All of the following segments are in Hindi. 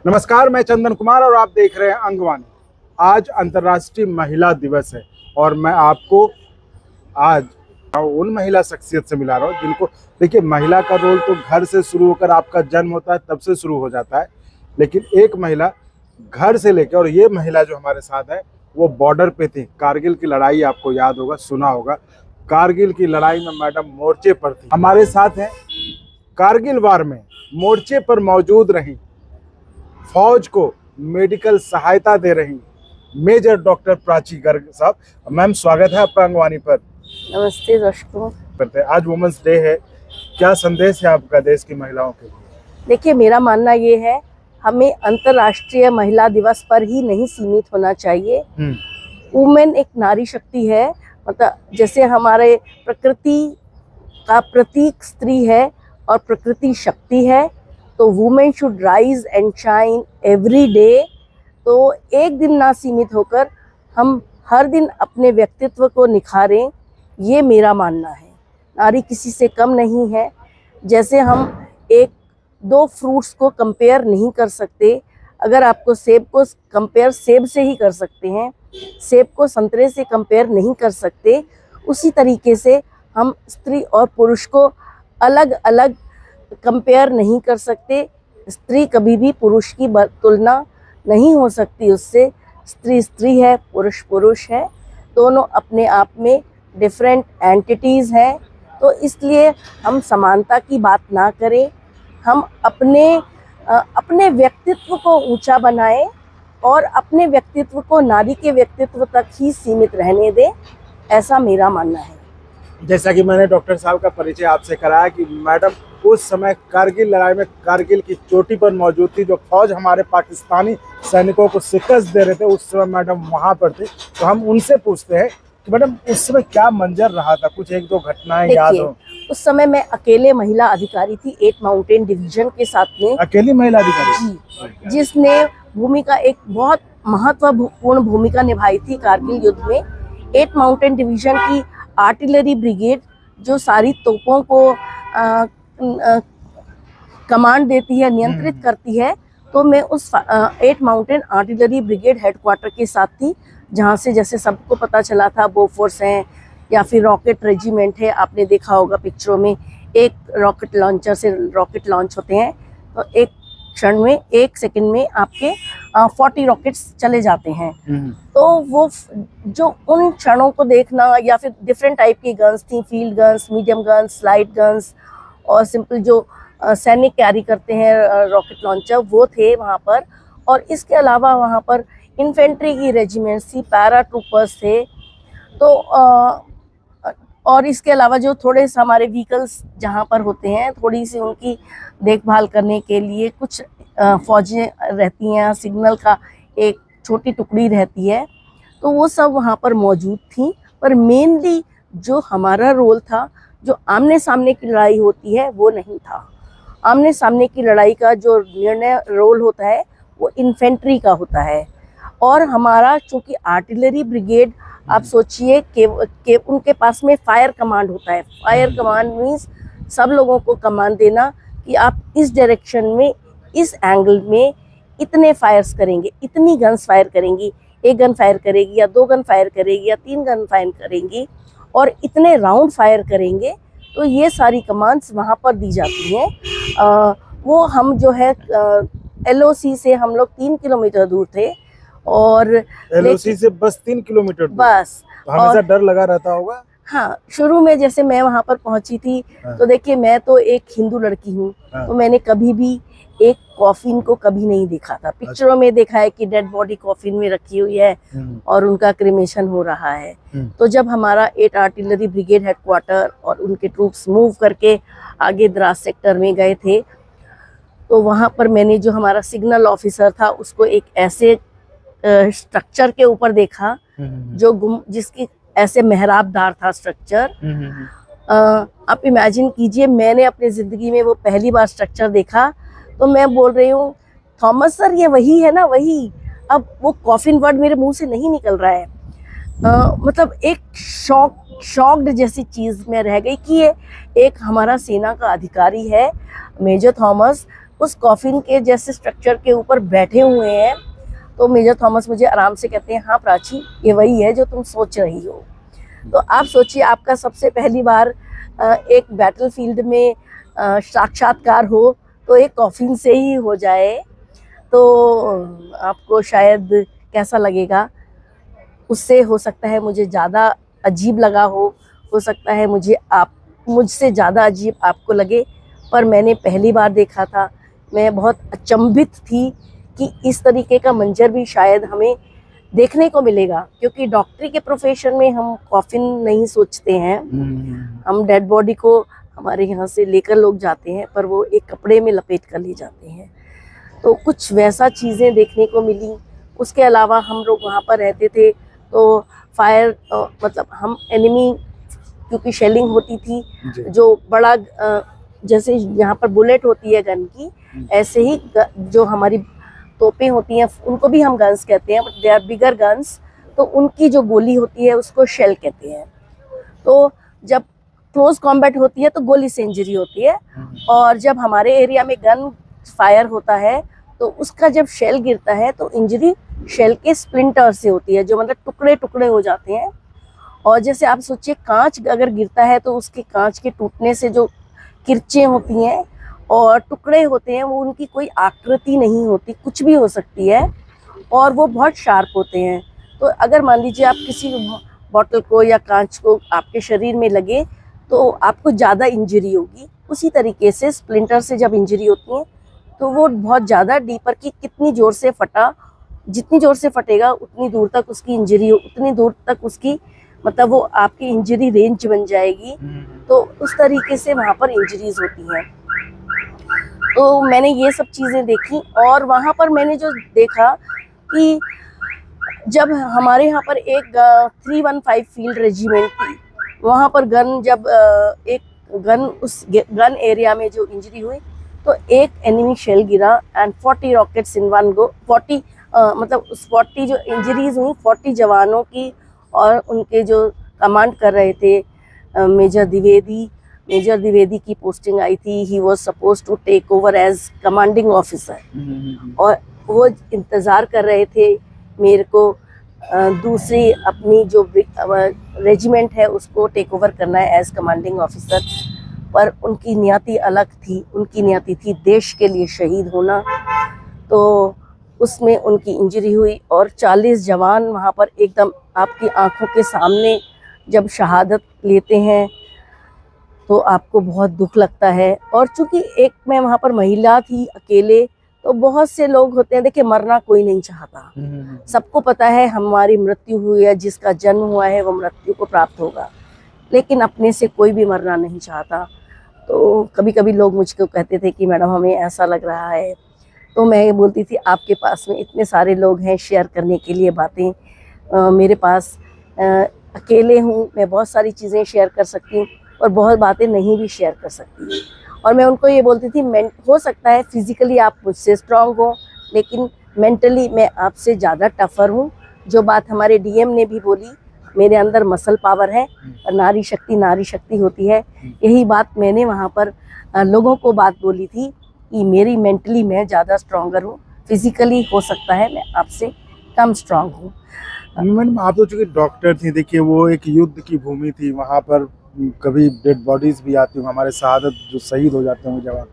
नमस्कार, मैं चंदन कुमार और आप देख रहे हैं अंगवानी। आज अंतर्राष्ट्रीय महिला दिवस है और मैं आपको आज उन महिला शख्सियत से मिला रहा हूँ जिनको, देखिए, महिला का रोल तो घर से शुरू होकर आपका जन्म होता है तब से शुरू हो जाता है, लेकिन एक महिला घर से लेकर, और ये महिला जो हमारे साथ है वो बॉर्डर पे थी। कारगिल की लड़ाई आपको याद होगा, सुना होगा। कारगिल की लड़ाई में मैडम मोर्चे पर थी। हमारे साथ हैं कारगिल वार में मोर्चे पर मौजूद रही, फौज को मेडिकल सहायता दे रही मेजर डॉक्टर प्राची गर्ग साहब। मैम, स्वागत है आपका अंगवानी पर। नमस्ते दर्शकों। आज वुमेन्स डे है, क्या संदेश है आपका देश की महिलाओं के लिए? देखिए, मेरा मानना ये है, हमें अंतर्राष्ट्रीय महिला दिवस पर ही नहीं सीमित होना चाहिए। वुमेन एक नारी शक्ति है, मतलब जैसे हमारे प्रकृति का प्रतीक स्त्री है और प्रकृति शक्ति है, तो women should rise and shine every day. तो एक दिन ना सीमित होकर हम हर दिन अपने व्यक्तित्व को निखारें, ये मेरा मानना है। नारी किसी से कम नहीं है। जैसे हम एक दो फ्रूट्स को कंपेयर नहीं कर सकते, अगर आपको सेब को कंपेयर सेब से ही कर सकते हैं, सेब को संतरे से कंपेयर नहीं कर सकते, उसी तरीके से हम स्त्री और पुरुष को अलग अलग कंपेयर नहीं कर सकते। स्त्री कभी भी पुरुष की तुलना नहीं हो सकती उससे। स्त्री स्त्री है, पुरुष पुरुष है, दोनों अपने आप में डिफरेंट एंटिटीज़ हैं। तो इसलिए हम समानता की बात ना करें, हम अपने व्यक्तित्व को ऊंचा बनाएं और अपने व्यक्तित्व को नारी के व्यक्तित्व तक ही सीमित रहने दें, ऐसा मेरा मानना है। जैसा कि मैंने डॉक्टर साहब का परिचय आपसे कराया कि मैडम उस समय कारगिल लड़ाई में कारगिल की चोटी पर मौजूद थी, जो फौज हमारे पाकिस्तानी सैनिकों को शिकस्त दे रहे थे, उस समय मैडम वहां पर थे। तो हम उनसे पूछते हैं कि मैडम उस समय क्या मंजर रहा था, कुछ एक दो घटनाएं याद हो? उस समय मैं अकेले महिला अधिकारी थी 8 माउंटेन डिवीजन के साथ में। अकेली महिला अधिकारी जी, जिसने भूमिका एक बहुत महत्वपूर्ण भूमिका निभाई थी कारगिल युद्ध में। 8 माउंटेन डिवीजन की आर्टिलरी ब्रिगेड जो सारी तोपों को कमांड देती है, नियंत्रित करती है, तो मैं उस 8 माउंटेन आर्टिलरी ब्रिगेड हेडक्वार्टर के साथ थी, जहाँ से जैसे सबको पता चला था बोफोर्स हैं या फिर रॉकेट रेजिमेंट है। आपने देखा होगा पिक्चरों में, एक रॉकेट लॉन्चर से रॉकेट लॉन्च होते हैं, तो एक क्षण में, एक सेकंड में आपके 40 रॉकेट्स चले जाते हैं। तो वो जो उन क्षणों को देखना, या फिर डिफरेंट टाइप की गन्स थी, field guns, medium guns, light guns और सिंपल जो सैनिक कैरी करते हैं रॉकेट लॉन्चर, वो थे वहाँ पर। और इसके अलावा वहाँ पर इन्फेंट्री की रेजिमेंट्स थी, पैरा ट्रूपर्स थे। तो और इसके अलावा जो थोड़े से हमारे व्हीकल्स जहाँ पर होते हैं, थोड़ी सी उनकी देखभाल करने के लिए कुछ फौजें रहती हैं, सिग्नल का एक छोटी टुकड़ी रहती है, तो वो सब वहाँ पर मौजूद थी। पर मेनली जो हमारा रोल था, जो आमने सामने की लड़ाई होती है, वो नहीं था। आमने सामने की लड़ाई का जो निर्णय रोल होता है वो इन्फेंट्री का होता है। और हमारा चूँकि आर्टिलरी ब्रिगेड, आप सोचिए कि उनके पास में फायर कमांड होता है। फायर कमांड मीन्स सब लोगों को कमांड देना कि आप इस डायरेक्शन में, इस एंगल में इतने फायर्स करेंगे, इतनी गन्स फायर करेंगी, 1 गन फायर करेगी या 2 गन फायर करेगी या 3 गन फायर करेंगी, और इतने राउंड फायर करेंगे। तो ये सारी कमांड्स वहाँ पर दी जाती हैं। वो हम जो है LOC से हम लोग 3 किलोमीटर दूर थे, और LOC से बस 3 किलोमीटर बस। तो हमेशा डर लगा रहता होगा? हाँ, शुरू में जैसे मैं वहाँ पर पहुँची थी, तो देखिए, मैं तो एक हिंदू लड़की हूँ, तो मैंने कभी भी एक कॉफिन को कभी नहीं देखा था। पिक्चरों में देखा है कि डेड बॉडी कॉफिन में रखी हुई है और उनका क्रिमेशन हो रहा है। तो जब हमारा 8 आर्टिलरी ब्रिगेड हेडक्वार्टर और उनके ट्रूप्स मूव करके आगे द्रास सेक्टर में गए थे, तो वहाँ पर मैंने जो हमारा सिग्नल ऑफिसर था, उसको एक ऐसे स्ट्रक्चर के ऊपर देखा जो जिसकी ऐसे मेहराबदार था स्ट्रक्चर। आप इमेजिन कीजिए, मैंने अपनी ज़िंदगी में वो पहली बार स्ट्रक्चर देखा, तो मैं बोल रही हूँ, थॉमस सर ये वही है ना, वही। अब वो कॉफिन वर्ड मेरे मुंह से नहीं निकल रहा है। मतलब एक शॉक्ड जैसी चीज़ में रह गई कि ये एक हमारा सेना का अधिकारी है, मेजर थॉमस, उस कॉफिन के जैसे स्ट्रक्चर के ऊपर बैठे हुए हैं। तो मेजर थॉमस मुझे आराम से कहते हैं, हाँ प्राची, ये वही है जो तुम सोच रही हो। तो आप सोचिए, आपका सबसे पहली बार एक बैटलफील्ड में साक्षात्कार हो तो एक कॉफिन से ही हो जाए, तो आपको शायद कैसा लगेगा। उससे हो सकता है मुझे ज़्यादा अजीब लगा हो सकता है मुझसे ज़्यादा अजीब आपको लगे, पर मैंने पहली बार देखा था। मैं बहुत अचंभित थी कि इस तरीके का मंजर भी शायद हमें देखने को मिलेगा, क्योंकि डॉक्टरी के प्रोफेशन में हम कॉफिन नहीं सोचते हैं। हम डेड बॉडी को हमारे यहाँ से लेकर लोग जाते हैं, पर वो एक कपड़े में लपेट कर ले जाते हैं। तो कुछ वैसा चीज़ें देखने को मिली। उसके अलावा हम लोग वहाँ पर रहते थे तो फायर मतलब हम एनिमी, क्योंकि शेलिंग होती थी, जो बड़ा जैसे यहाँ पर बुलेट होती है गन की, ऐसे ही जो हमारी तोपें होती हैं उनको भी हम गन्स कहते हैं, but they are bigger guns. तो उनकी जो गोली होती है उसको शेल कहते हैं। तो जब क्लोज कॉम्बैट होती है तो गोली से इंजरी होती है, और जब हमारे एरिया में गन फायर होता है तो उसका जब शेल गिरता है तो इंजरी शेल के स्प्लिंटर से होती है, जो मतलब टुकड़े टुकड़े हो जाते हैं। और जैसे आप सोचिए, कांच अगर गिरता है तो उसके कांच के टूटने से जो किरचें होती हैं और टुकड़े होते हैं, वो उनकी कोई आकृति नहीं होती, कुछ भी हो सकती है, और वो बहुत शार्प होते हैं। तो अगर मान लीजिए आप किसी बॉटल को या कांच को आपके शरीर में लगे तो आपको ज़्यादा इंजरी होगी। उसी तरीके से स्प्लिंटर से जब इंजरी होती है तो वो बहुत ज़्यादा डीपर की कितनी ज़ोर से फटा, जितनी ज़ोर से फटेगा उतनी दूर तक उसकी इंजरी, उतनी दूर तक उसकी मतलब वो आपकी इंजरी रेंज बन जाएगी। तो उस तरीके से वहाँ पर इंजरीज होती हैं। तो मैंने ये सब चीज़ें देखी, और वहाँ पर मैंने जो देखा कि जब हमारे यहाँ पर एक 315 फील्ड रेजिमेंट थी, वहाँ पर गन जब एक गन उस गन एरिया में जो इंजरी हुई तो एक एनिमी शेल गिरा and 40 rockets in one go. 40 मतलब उस 40 जो इंजरीज हुई 40 जवानों की, और उनके जो कमांड कर रहे थे मेजर द्विवेदी की पोस्टिंग आई थी। He was suppose to take over as commanding officer, और वो इंतज़ार कर रहे थे मेरे को दूसरी अपनी जो रेजिमेंट है उसको टेक ओवर करना है एज कमांडिंग ऑफिसर। पर उनकी नियति अलग थी, उनकी नियति थी देश के लिए शहीद होना। तो उसमें उनकी इंजरी हुई और 40 जवान वहाँ पर एकदम आपकी आंखों के सामने जब शहादत लेते हैं तो आपको बहुत दुख लगता है। और चूंकि एक मैं वहाँ पर महिला थी अकेले, तो बहुत से लोग होते हैं, देखिए मरना कोई नहीं चाहता, सबको पता है हमारी मृत्यु हुई है, जिसका जन्म हुआ है वो मृत्यु को प्राप्त होगा, लेकिन अपने से कोई भी मरना नहीं चाहता। तो कभी कभी लोग मुझको कहते थे कि मैडम हमें ऐसा लग रहा है, तो मैं ये बोलती थी आपके पास में इतने सारे लोग हैं शेयर करने के लिए बातें, मेरे पास अकेले हूँ, मैं बहुत सारी चीज़ें शेयर कर सकती हूँ और बहुत बातें नहीं भी शेयर कर सकती। और मैं उनको ये बोलती थी हो सकता है फिजिकली आप मुझसे स्ट्रांग हो, लेकिन मेंटली मैं आपसे ज़्यादा टफर हूँ। जो बात हमारे डीएम ने भी बोली, मेरे अंदर मसल पावर है और नारी शक्ति होती है, यही बात मैंने वहाँ पर लोगों को बात बोली थी कि मेरी मेंटली मैं ज़्यादा स्ट्रॉन्गर हूँ, फिजिकली हो सकता है मैं आपसे कम स्ट्रांग हूँ। मैडम आप तो चूँकि डॉक्टर थी, देखिए वो एक युद्ध की भूमि थी, वहाँ पर कभी डेड बॉडीज भी आती होंगी, हमारे शहादत जो शहीद हो जाते होंगे जवान,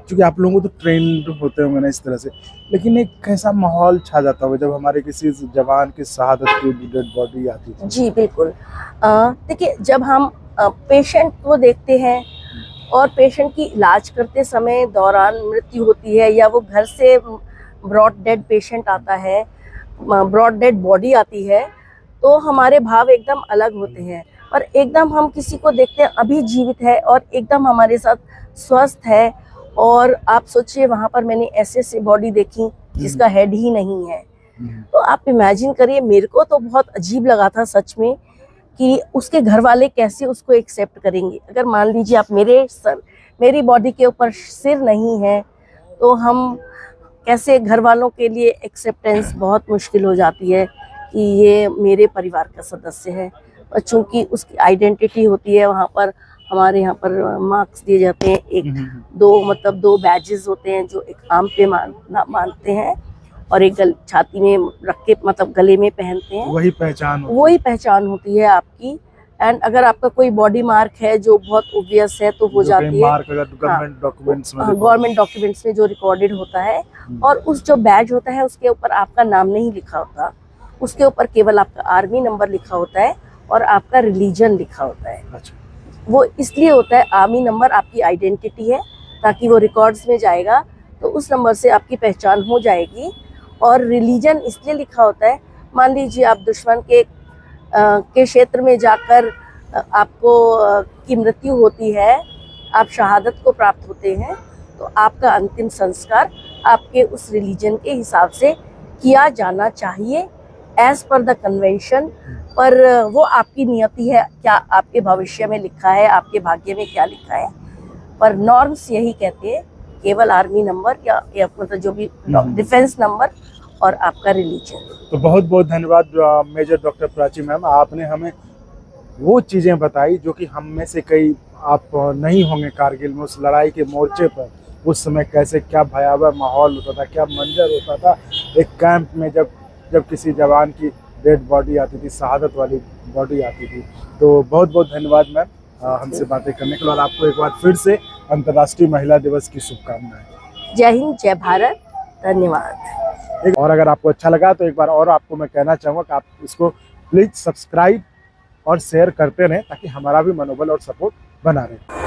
क्योंकि आप लोगों को तो ट्रेंड होते होंगे ना इस तरह से, लेकिन एक कैसा माहौल छा जाता होगा जब हमारे किसी जवान की शहादत की डेड बॉडी आती थी? जी बिल्कुल। देखिए जब हम पेशेंट को देखते हैं और पेशेंट की इलाज करते समय दौरान मृत्यु होती है, या वो घर से ब्रॉड डेड पेशेंट आता है, ब्रॉड डेड बॉडी आती है, तो हमारे भाव एकदम अलग होते हैं। और एकदम हम किसी को देखते हैं अभी जीवित है और एकदम हमारे साथ स्वस्थ है, और आप सोचिए वहाँ पर मैंने ऐसे बॉडी देखी जिसका हेड ही नहीं है। तो आप इमेजिन करिए, मेरे को तो बहुत अजीब लगा था सच में कि उसके घर वाले कैसे उसको एक्सेप्ट करेंगे। अगर मान लीजिए आप मेरी बॉडी के ऊपर सिर नहीं है तो हम कैसे, घर वालों के लिए एक्सेप्टेंस बहुत मुश्किल हो जाती है कि ये मेरे परिवार का सदस्य है। और चूंकि उसकी आइडेंटिटी होती है वहाँ पर हमारे यहाँ पर मार्क्स दिए जाते हैं, एक दो बैजेस होते हैं जो एक आर्म पे मानते हैं और एक छाती में रख के मतलब गले में पहनते हैं। वही पहचान होती है आपकी। एंड अगर आपका कोई बॉडी मार्क है जो बहुत ऑब्वियस है तो हो जाती है, मार्क अगर गवर्नमेंट डॉक्यूमेंट्स में जो रिकॉर्डेड होता है। और उस जो बैज होता है उसके ऊपर आपका नाम नहीं लिखा होता, उसके ऊपर केवल आपका आर्मी नंबर लिखा होता है और आपका रिलीजन लिखा होता है। अच्छा। वो इसलिए होता है, आर्मी नंबर आपकी आइडेंटिटी है, ताकि वो रिकॉर्ड्स में जाएगा तो उस नंबर से आपकी पहचान हो जाएगी। और रिलीजन इसलिए लिखा होता है, मान लीजिए आप दुश्मन के क्षेत्र में जाकर आपको की मृत्यु होती है, आप शहादत को प्राप्त होते हैं, तो आपका अंतिम संस्कार आपके उस रिलीजन के हिसाब से किया जाना चाहिए एज पर द कन्वेंशन। पर वो आपकी नियति है, क्या आपके भविष्य में लिखा है, आपके भाग्य में क्या लिखा है। पर नॉर्म्स यही कहते हैं, केवल आर्मी नंबर या मतलब जो भी डिफेंस नंबर और आपका रिलीजन। तो बहुत बहुत धन्यवाद मेजर डॉक्टर प्राची मैम, आपने हमें वो चीज़ें बताई जो कि हम में से कई आप नहीं होंगे कारगिल में, उस लड़ाई के मोर्चे पर उस समय कैसे क्या भयावह माहौल होता था, क्या मंजर होता था एक कैंप में जब किसी जवान की डेड बॉडी आती थी, शहादत वाली बॉडी आती थी। तो बहुत बहुत धन्यवाद मैम हमसे बातें करने के लिए, और आपको एक बार फिर से अंतर्राष्ट्रीय महिला दिवस की शुभकामनाएं। जय हिंद, जय भारत, धन्यवाद। और अगर आपको अच्छा लगा तो एक बार और आपको मैं कहना चाहूँगा कि आप इसको प्लीज़ सब्सक्राइब और शेयर करते रहें ताकि हमारा भी मनोबल और सपोर्ट बना रहे।